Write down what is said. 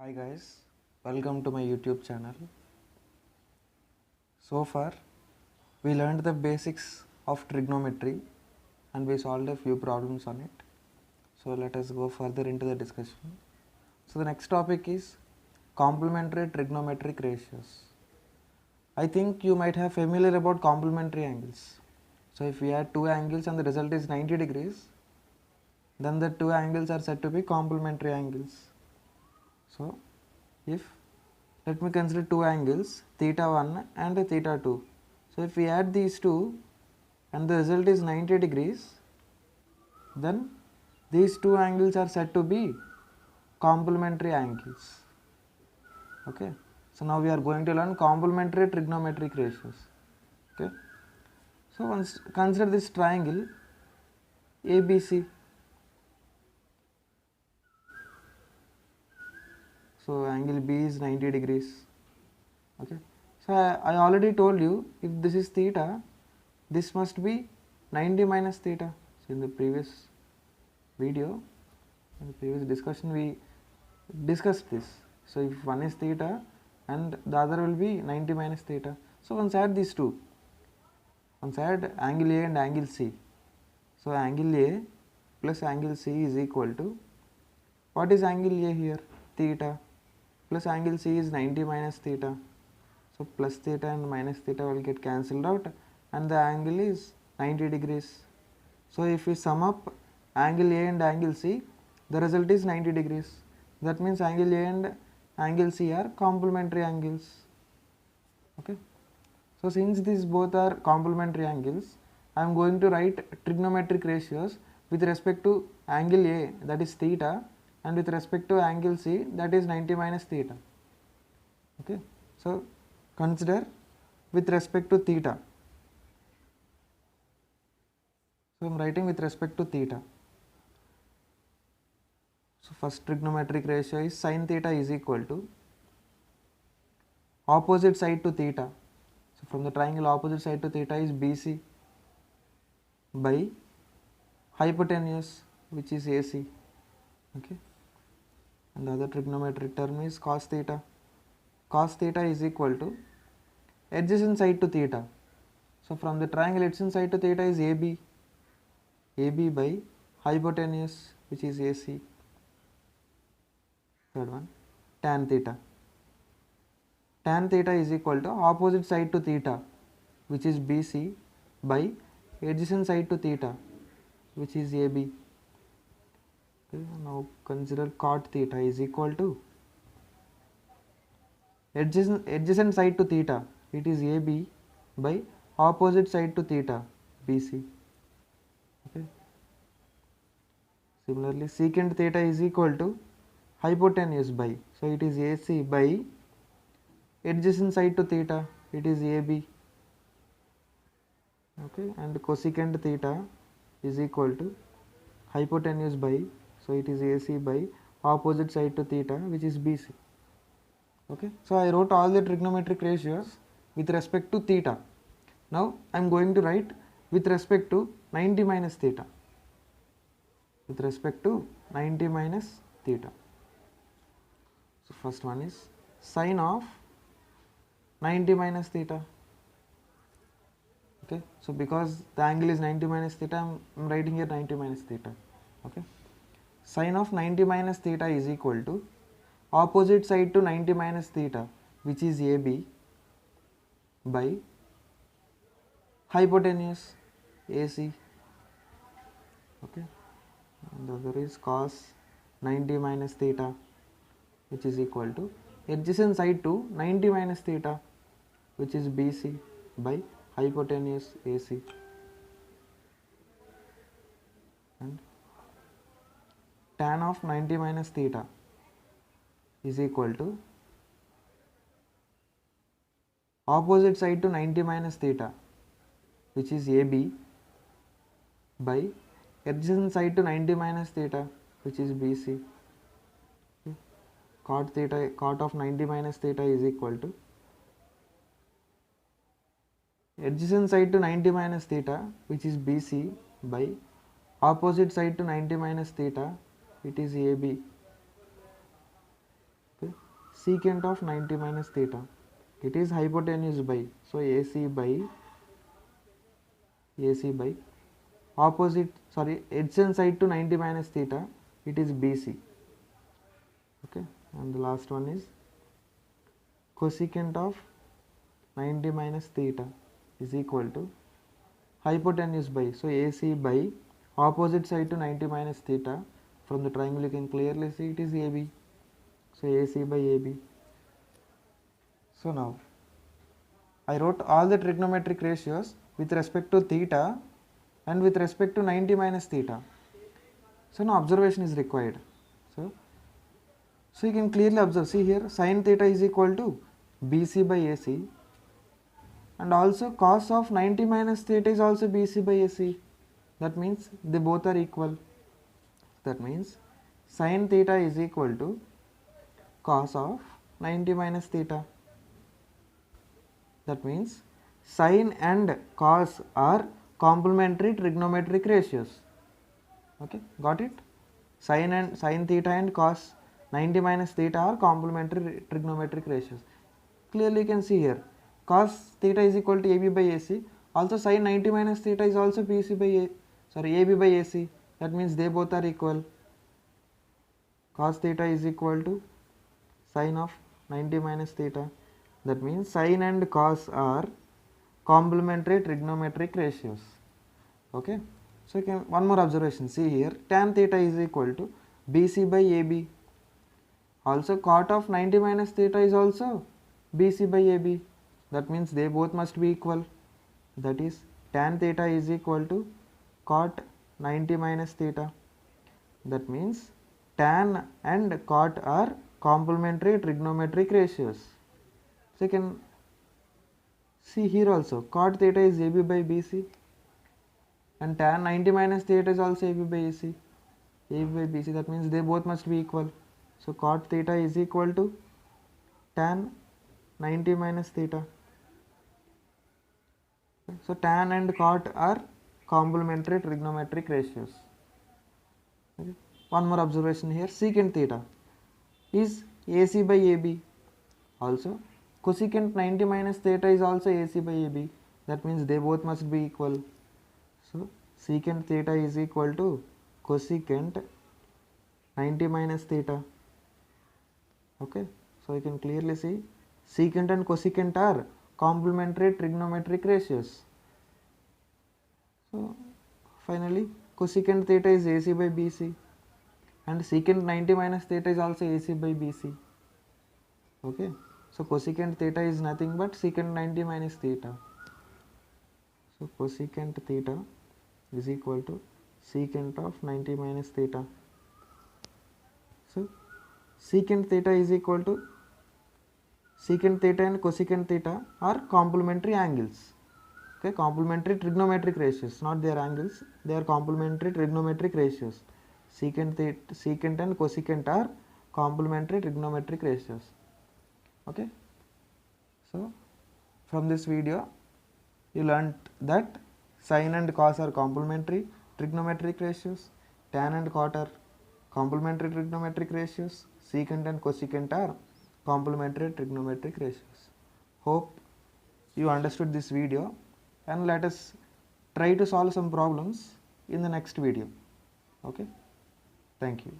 Hi guys, welcome to my YouTube channel. So far, we learned the basics of trigonometry and we solved a few problems on it. So let us go further into the discussion. So the next topic is complementary trigonometric ratios. I think you might have familiar about complementary angles. So if we add two angles and the result is 90 degrees, then the two angles are said to be complementary angles. So if let me consider two angles theta 1 and theta 2. So if we add these two and the result is 90 degrees, then these two angles are said to be complementary angles. Okay. So now we are going to learn complementary trigonometric ratios. Okay. So once consider this triangle ABC. So angle B is 90 degrees. Okay. So I already told you if this is theta, this must be 90 minus theta. So in the previous video, in the previous discussion, we discussed this. So if one is theta and the other will be 90 minus theta. So once add these two, once add angle A and angle C. So angle A plus angle C is equal to, what is angle A here? Theta, plus angle C is 90 minus theta. So plus theta and minus theta will get cancelled out and the angle is 90 degrees. So if we sum up angle A and angle C, the result is 90 degrees. That means angle A and angle C are complementary angles. Okay. So since these both are complementary angles, I am going to write trigonometric ratios with respect to angle A, that is theta, and with respect to angle C, that is 90 minus theta. Okay. So consider with respect to theta. So I am writing with respect to theta. So first trigonometric ratio is sin theta is equal to opposite side to theta. So from the triangle opposite side to theta is BC by hypotenuse, which is AC. Okay. And the other trigonometric term is cos theta. Cos theta is equal to adjacent side to theta. So from the triangle adjacent side to theta is AB. AB by hypotenuse, which is AC. Third one, tan theta. Tan theta is equal to opposite side to theta, which is BC, by adjacent side to theta, which is AB. Okay, now consider cot theta is equal to adjacent side to theta, it is AB, by opposite side to theta, BC. Okay. Similarly, secant theta is equal to hypotenuse by, so it is AC by adjacent side to theta, it is AB. Okay, and cosecant theta is equal to hypotenuse by, so it is AC by opposite side to theta, which is BC. Okay, so I wrote all the trigonometric ratios with respect to theta. Now I am going to write with respect to 90 minus theta. With respect to 90 minus theta. So first one is sine of 90 minus theta. Okay, so because the angle is 90 minus theta, I am writing here 90 minus theta. Okay, sine of 90 minus theta is equal to opposite side to 90 minus theta, which is AB, by hypotenuse, AC. Okay, and the other is cos 90 minus theta, which is equal to adjacent side to 90 minus theta, which is BC, by hypotenuse, AC. And tan of 90 minus theta is equal to opposite side to 90 minus theta, which is AB, by adjacent side to 90 minus theta, which is BC. Okay. Cot theta, cot of 90 minus theta is equal to adjacent side to 90 minus theta, which is BC, by opposite side to 90 minus theta, it is AB. Okay. secant of 90 minus theta. It is hypotenuse by, so AC by opposite, sorry, adjacent side to 90 minus theta, it is BC. Okay, and the last one is cosecant of 90 minus theta is equal to hypotenuse by, so AC by opposite side to 90 minus theta. From the triangle you can clearly see it is AB, so AC by AB. So now I wrote all the trigonometric ratios with respect to theta and with respect to 90 minus theta. So now observation is required. So you can clearly observe, see here, sin theta is equal to BC by AC, and also cos of 90 minus theta is also BC by AC. That means they both are equal. That means sin theta is equal to cos of 90 minus theta. That means sin and cos are complementary trigonometric ratios. Okay, got it? Sin theta and cos 90 minus theta are complementary trigonometric ratios. Clearly you can see here, cos theta is equal to AB by AC. Also sin 90 minus theta is also AB by AC. That means they both are equal. Cos theta is equal to sin of 90 minus theta. That means sin and cos are complementary trigonometric ratios. Okay, so you can, one more observation, see here, tan theta is equal to BC by AB. Also cot of 90 minus theta is also BC by AB. That means they both must be equal. That is tan theta is equal to cot 90 minus theta. That means tan and cot are complementary trigonometric ratios. So you can see here also, cot theta is AB by BC and tan 90 minus theta is also AB by AC, AB by BC. That means they both must be equal. So cot theta is equal to tan 90 minus theta. So tan and cot are complementary trigonometric ratios. Okay. One more observation here, secant theta is AC by AB. Also cosecant 90 minus theta is also AC by AB. That means they both must be equal. So secant theta is equal to cosecant 90 minus theta. Okay, so you can clearly see secant and cosecant are complementary trigonometric ratios. So finally cosecant theta is AC by BC and secant 90 minus theta is also AC by BC. Okay, so cosecant theta is nothing but secant 90 minus theta. So cosecant theta is equal to secant of 90 minus theta. So secant theta is equal to, secant theta and cosecant theta are complementary angles. Okay, complementary trigonometric ratios, not their angles, they are complementary trigonometric ratios. Secant and cosecant are complementary trigonometric ratios. Okay, so from this video you learnt that sin and cos are complementary trigonometric ratios, tan and cot are complementary trigonometric ratios, secant and cosecant are complementary trigonometric ratios. Hope you understood this video, and let us try to solve some problems in the next video. Okay, thank you.